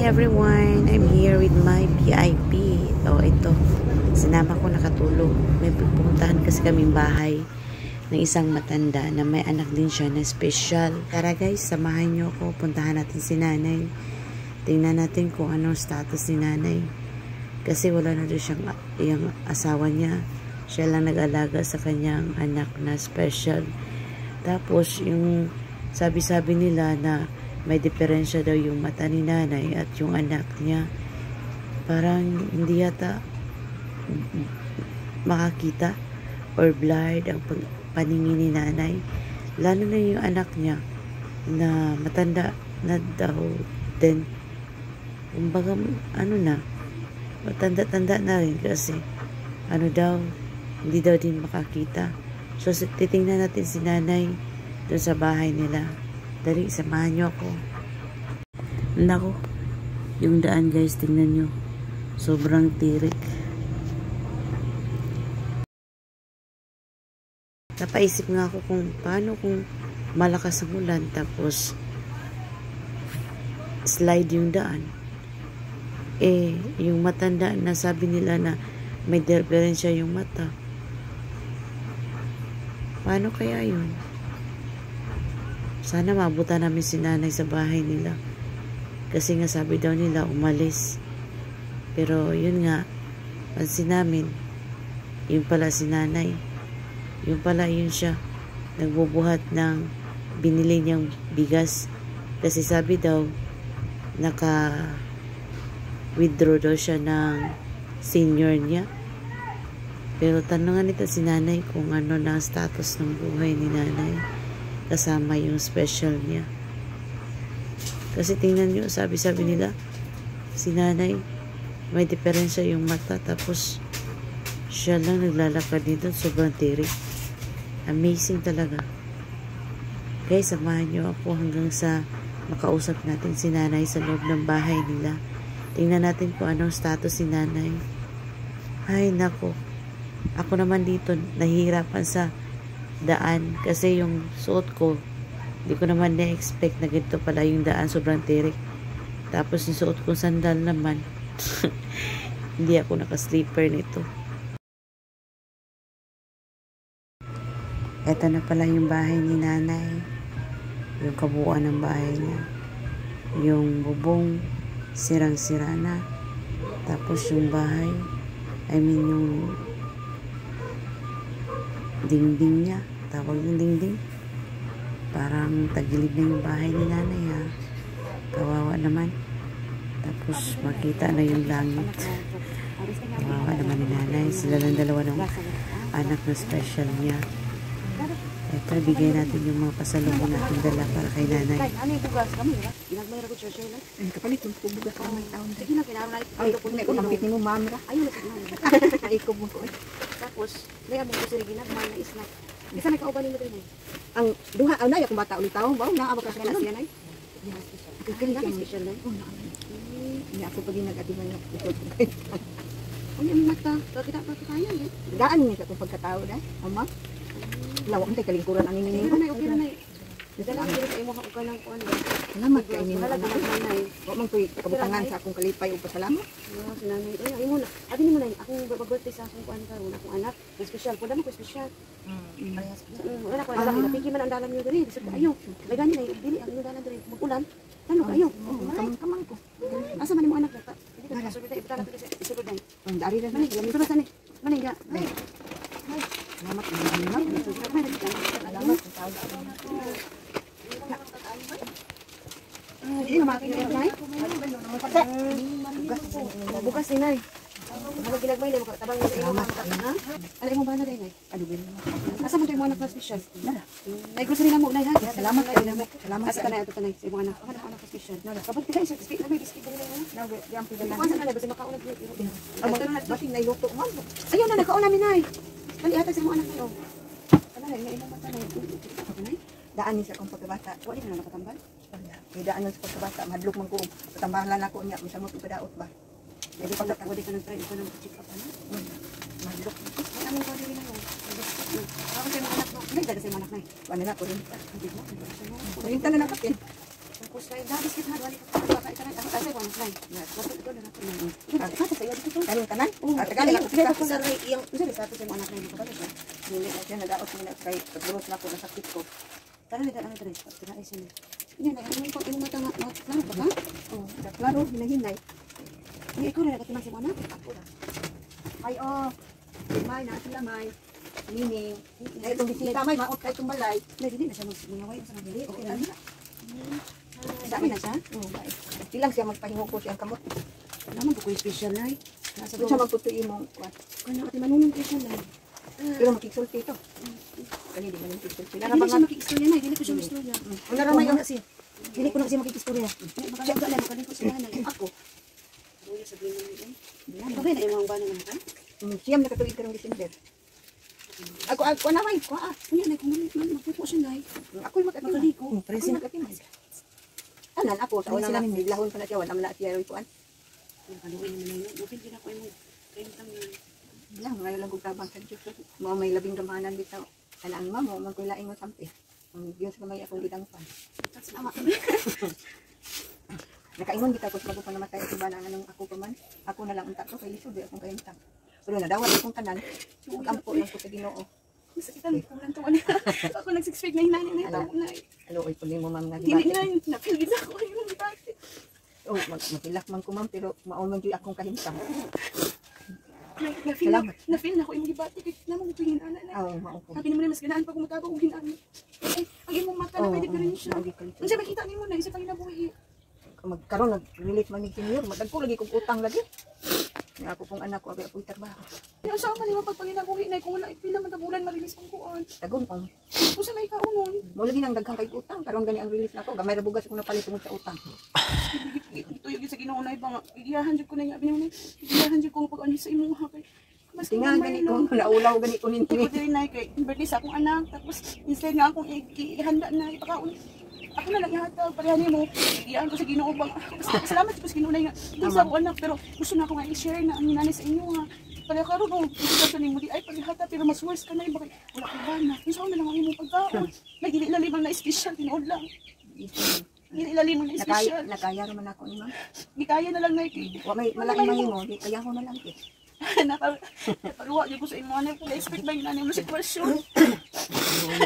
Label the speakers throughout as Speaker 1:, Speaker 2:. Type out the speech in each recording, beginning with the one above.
Speaker 1: Hi everyone! I'm here with my VIP. Ito. Sinama ko nakatulog. May pupuntahan kasi kaming bahay ng isang matanda na may anak din siya na special. Tara guys, samahan niyo ako. Puntahan natin si nanay. Tingnan natin kung anong status ni nanay. Kasi wala na doon siyang yung asawa niya. Siya lang nag-alaga sa kanyang anak na special. Tapos yung sabi-sabi nila na may diferensya daw yung mata ni nanay at yung anak niya. Parang hindi yata makakita or blurred ang paningin ni nanay. Lalo na yung anak niya na matanda na daw din. Kumbaga, matanda-tanda na rin kasi hindi daw din makakita. So, titingnan natin si nanay doon sa bahay nila. Dali, samahan nyo ako. Nako, yung daan guys, tingnan nyo. Sobrang tirik. Napaisip nga ako kung paano kung malakas ang ulan tapos slide yung daan. Yung matanda na sabi nila na may diferensya yung mata. Paano kaya yun? Sana mabutan namin si nanay sa bahay nila. Kasi nga sabi daw nila umalis. Pero yun nga, pansin namin, yun pala si nanay. Yun pala yun siya. Nagbubuhat ng binili niyang bigas. Kasi sabi daw, naka-withdraw daw siya ng senior niya. Pero tanungan nito si nanay kung ano na status ng buhay ni nanay. Kasama yung special niya. Kasi tingnan nyo, sabi-sabi nila, si nanay, may diferensya yung mata, tapos siya lang naglalakad dito, sobrang tirik. Amazing talaga. Guys, samahan nyo ako hanggang sa makausap natin si nanay sa loob ng bahay nila. Tingnan natin kung anong status si nanay. Ay, nako. Ako naman dito, nahihirapan sa daan kasi yung suot ko hindi ko naman na-expect na ganito pala yung daan, sobrang tirik. Tapos yung suot kong sandal naman hindi ako naka-slipper nito. Eto na pala yung bahay ni nanay, yung kabuuan ng bahay niya. Yung bubong sirang-sira na, tapos yung bahay, yung dingding niya, tawag ng dingding, parang tagilid na yung bahay ni nanay ha. Kawawa naman. Tapos makita na yung langit. Kawawa naman ni nanay. Sila lang dalawa ng anak na special niya. Ito, bigay natin yung mga pasalubong natin dala para kay nanay.
Speaker 2: Ano yung bugas kami? Ginagmayra ko siya lang. Kapalit yung bugas ka may taon. Sige na, kinaro na ito. Ay, kung nampit ni mo mamra. Ayun, naikob mo ko. Tapos, may abong ko si Regina, may na isnak. Isa may kauban nila rin eh. Ang duha, na, yung bata ulit tao, ba? Naabag ka na siya na eh. Kaya na, special na eh. Hindi ako pag nag-atiman na ikot. Ano yung mata? Kita kaya eh. Gaan niya kung pagkatao na, ama. Lawak mo tayo kalingkuran ang ininig. Okay na eh. Dala lang sa imo ka ng kuan. Salamat kay inyo. Wa man koy kabutangan sa akong kalipay ug pasalamat. Sinanay, imo na. Abi nimo na akong birthday sa akong kuan karon akong anak. Special pud mo ko special. Wala ko napiki man ang dalan niyo diri. Ayo. May gani na dili ang dalan diri mukulan. Ano kayo? Kamang ko. Asa man imo anak ta? Dili ka sulod ibta na sulod dai. Ang dari na ni. Sulod sa ni. Maniga. Salamat. Salamat. Hindi na makikita na bukas din ay. Ano ginagmay na tabang sa iyo ha? Alay mo ba na din ay? Adugin mo. Asa mo tayo mo anak na special? Nay grocery na mo nay ha. Salamat kay na mo. Salamat sa kanay ato tanay sa imong anak. Anak special. Kapag kita isa speak na may biscuit din na. Na di ang pila. Kung saan na basta makauna dito. Ang basing nay luto man. Ayun na nakauna mi nay. Kali ata sa imong anak niyo. Ano na imong mata nay. Kanay? Daan ni sa akong pagkabata. Wa din na nakatambal. May daan sa pagkabata. Madlok man ko. Patambalan ako niya. Masamot ipadaot ba? Medyo pagkatagod ka ng try ko ng check up ano? Madlok. Ay, aming ko din na yun. Ako sa mga anak mo. May dada sa mga anak na eh. Paano na ko rin? Hindi mo. Rinta na nakapin. Tapos kayo, dabis kita. Wali ka. Ito na. Nay. Dapat ito na natin. Kata sa iyo dito.
Speaker 3: Kanin tanan?
Speaker 2: At
Speaker 3: Tagalog
Speaker 2: tagalog. Kaya ko sa iyang sa status ng anak na dito ba?
Speaker 3: Dili na siya nadaot mo na kay pagburos na ko na sakit ko.
Speaker 2: Tara na daan dre. Tara ay sini. Ina na ano pag imo mata klaro ba ka?
Speaker 3: Oh, klaro hinahinay.
Speaker 2: Ay ikaw na katiman si mo anak.
Speaker 3: Ako na. Ay may na sila may. Meaning, ay itong bisita may maot kay itong balay.
Speaker 2: Dili na siya magsingaway sa dili. Okay na.
Speaker 3: Dami na siya? Oo, bye. Silang siya magpahingo ko siyang kamot.
Speaker 2: Naman ko special nay. Nasa
Speaker 3: Kung siya magputuin mo,
Speaker 2: kana ati manunong special nay.
Speaker 3: pero makiksulti ito. Kani di man yung kiksulti.
Speaker 2: Dili na siya makikistorya nay, dili ko siya makikistorya.
Speaker 3: Una ramay
Speaker 2: na siya. Dili ko na siya makikistorya. Siya ka lang makalim ko sila nay. Ako. Buya sabihin mo ni. Bagay na imong bana nga ka?
Speaker 3: Siyam na katuig karong December. Ako na may, ko
Speaker 2: Unya nay kung magpupo siya nay.
Speaker 3: Ako yung
Speaker 2: Makaliko.
Speaker 3: Presin makatimay. Anan ako sa unang lang bilahon pa na siya wala man na siya kuan.
Speaker 2: Kaluin mo nay. Upin din ako imong kayong yan.
Speaker 3: Lang ngayon lang kog tabang sa Dios. Mao may labing gamahanan bitaw. Alaan mo man ko laing mo sampi. Ang Dios kamay akong gidangpan.
Speaker 2: Salamat.
Speaker 3: Nakaingon bitaw ko sa bago pa namatay ako bana nang ako pa man. Ako na lang unta ko kay lisod akong kayintang. Pero nadawat akong tanan. Ampo lang ko sa Ginoo.
Speaker 2: Masakitan ko lang tuwa niya. Ako nag-6 na hinani na ito na.
Speaker 3: Aloy po mo ma'am nga
Speaker 2: Hindi
Speaker 3: gibati.
Speaker 2: na napil gid ako yung gibati.
Speaker 3: Oh, magilak man ko ma'am pero mao man gyud akong kahimtang.
Speaker 2: Nafeel na ko yung gibati kay namang ito hinana na.
Speaker 3: Oo, mao ko.
Speaker 2: Sabi naman mas ganaan pag umutabog og hinana. Ang imong mata na pwede rin siya. Unsa makita nimo na isa pa ginabuhi.
Speaker 3: Magkaroon nag-relate man ni senior, madagko lagi kog utang lagi. Nga ako pong anak ko abi ako'y trabaho.
Speaker 2: Yung sa man pag paginabuhi na kung wala pila man tabulan marilis ang kuan.
Speaker 3: Tagon ko.
Speaker 2: Unsa may kaunon?
Speaker 3: Mo lagi nang daghang kay utang karon gani ang release nako, gamay ra bugas ko napalit tungod sa utang.
Speaker 2: Ito yung sa Ginoo na iba. Igiyahan jud ko na yabi mo. Igiyahan jud ko pag ano sa imong hakay. Mas
Speaker 3: Tingan gani ko, naulaw gani ko
Speaker 2: Hindi ko
Speaker 3: ninyo.
Speaker 2: din na kay birthday sa akong anak. Tapos instead nga akong ihanda na ipakaon. Ako na lang ihatag, parehan mo. Iyan ko sa Ginoo bang. Salamat ko sa Ginoo na nga. Hindi sa akong anak, pero gusto na ako nga i-share na ang hinanay sa inyo nga. Pareha ka rin, hindi ka mo di ay paghihata, pero mas worse ka na yung bakit wala ka ba na. Yung saan na lang ang imong pagkaon. May dili lalimang na special, tinood lang. Dili lalimang na special.
Speaker 3: Nakaya ra man ako ni ma'am.
Speaker 2: Di kaya na lang na iki.
Speaker 3: Wa may malaki mahimo, di kaya ko na lang eh.
Speaker 2: Napaluwa din ko sa imo ano, kung expect ba yung nanay mo sitwasyon.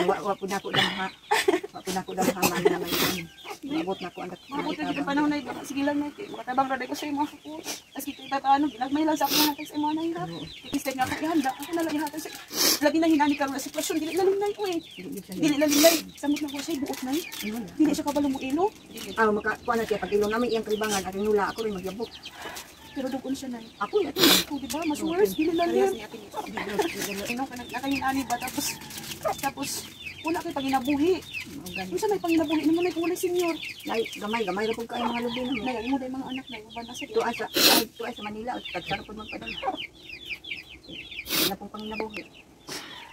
Speaker 3: Wa pud nako damha. Wa pud nako damha man naman yun. Mabot nako ang
Speaker 2: Mabuti din panahon na ito. Sige lang na ito. Makatabang raday ko sa imo ako. As kita itataan, ginagmay lang sa ako natin sa imo na hirap. Instead nga ako ihanda, ako na lang ihatag sa... Lagi na hinani karon na sitwasyon, dili lalimnay ko eh. Dili lalimnay. Samot na ko siya, buot na eh. Dili siya kabalo mo ilo.
Speaker 3: Makakuha na siya pag ilo namin iyang kalibangan at nula ako rin magyabok.
Speaker 2: Pero doon siya na eh.
Speaker 3: Ako yun.
Speaker 2: Ako, diba? Mas worse, dili lalim. Ino ka nakahinani ba? Tapos, wala kay panginabuhi. Kung saan may panginabuhi naman may kulay senior.
Speaker 3: Gamay ra pud kay mga lubi mo.
Speaker 2: Nay, mo day mga anak na uban na sa
Speaker 3: Tuay sa Manila at tagkaro pud magpadala. Wala pong panginabuhi.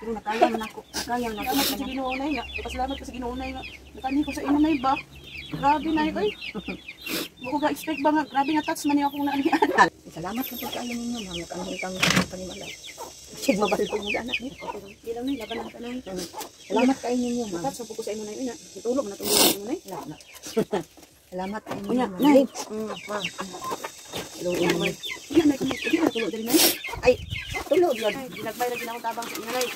Speaker 3: Pero nakaya man ako. Nakaya man ako.
Speaker 2: Salamat ko sa Ginoo nay nga. Pasalamat ko sa Ginoo nay nga. Nakani ko sa imo nay ba? Grabe nay oy. Mo ga expect ba nga grabe nga touch man niya akong naanian.
Speaker 3: Salamat sa pagkain ninyo, ma'am. Nakangin kang panimalay. Sig mabalik mo anak ni.
Speaker 2: Di lang nay laban lang tanay.
Speaker 3: Salamat kayo ninyo, ma'am.
Speaker 2: Touch sa ko sa imo nay nga. Itulog na tulog imo nay.
Speaker 3: Salamat kayo ninyo.
Speaker 2: Unya,
Speaker 3: ma'am.
Speaker 2: nay.
Speaker 3: Ma'am. Hello, ma'am.
Speaker 2: Iya nay kung di na tulog diri nay.
Speaker 3: Ay, tulog yun.
Speaker 2: Ay, ginagbay lang ginawang tabang sa imo nay.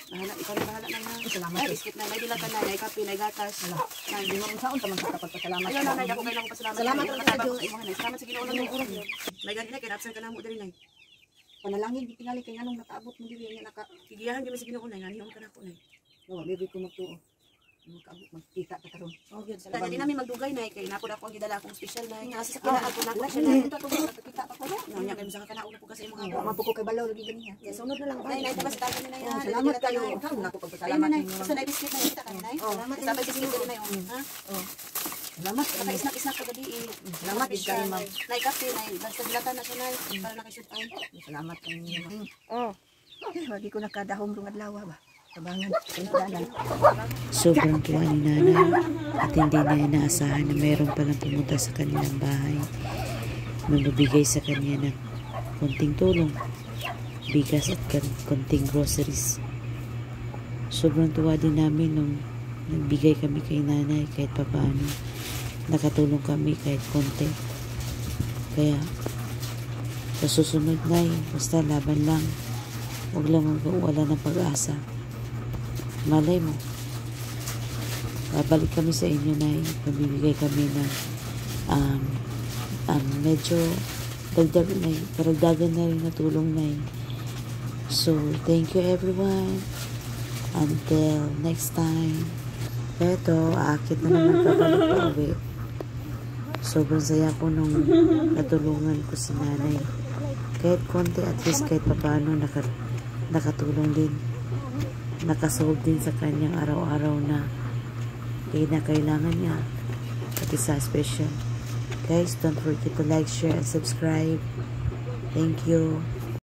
Speaker 2: Bahala, ikaw na bahala na nga.
Speaker 3: Salamat.
Speaker 2: Ay, biskit na, may dilag ka na, may kape, may gatas.
Speaker 3: Nay, di mo kung saan taman sa kapagpasalamat.
Speaker 2: Ayun na, nay, ako kailangan ko pasalamat.
Speaker 3: Salamat
Speaker 2: Ay,
Speaker 3: talaga,
Speaker 2: matabang
Speaker 3: Diyos.
Speaker 2: sa imo, nay. Salamat sa Ginoo lang ng oras. May ganina, kaya napsan ka na mo diri nay.
Speaker 3: Panalangin, di tingali kay anong nakaabot mo diri nga naka.
Speaker 2: Kigiyahan di man sa Ginoo nay, nganihon ka na ko nay.
Speaker 3: Oh, baby ko magtuo. Makaabot magkita ka karon.
Speaker 2: Oh, gyud. Salamat. Di namin magdugay nay kay napod ako ang gidala akong special nay. Nga sa kinaan ko nako siya nay. Ito to kita pa ko no. Nya kay sa kana ulo po kasi imo nga.
Speaker 3: Mapuko kay balaw lagi ganiya.
Speaker 2: Yes, sunod na lang. Nay, nay, tapos tagan ni nay.
Speaker 3: Salamat kayo. Karon nako
Speaker 2: Salamat
Speaker 3: pagpasalamat
Speaker 2: nay.
Speaker 3: ninyo.
Speaker 2: Sa nay biscuit na kita kan nay.
Speaker 3: Salamat.
Speaker 2: Sabay sa Ginoo nay. Ha?
Speaker 3: Salamat
Speaker 2: Saka
Speaker 3: kayo.
Speaker 2: isnak-isnak ka gadi.
Speaker 3: Salamat din kayo, ma'am.
Speaker 2: Nay kape nay. Basta dilatan na siya nay. Para nakisutay.
Speaker 3: Salamat kayo ninyo. Lagi ko nakadahom rong adlaw ba. Tabangan. Pindanan.
Speaker 1: Sobrang tuwa ni nanay at hindi na inaasahan na mayroon palang pumunta sa kanilang bahay. Magbibigay sa kanya ng konting tulong, bigas at konting groceries. Sobrang tuwa din namin nung nagbigay kami kay nanay kahit papaano. Nakatulong kami kahit konti. Kaya, sa susunod na basta laban lang. Huwag lang wala ng pag-asa. Malay mo, babalik kami sa inyo na pabibigay kami ng medyo karagdagan na rin na tulong na So, thank you everyone. Until next time. Eto, aakit na naman pabalik pa uwi. Sobrang saya ko nung natulungan ko si nanay. Kahit konti, at least kahit paano nakatulong din. Nakasolve din sa kanyang araw-araw na kailangan niya. Pati sa special. Guys, don't forget to like, share, and subscribe. Thank you.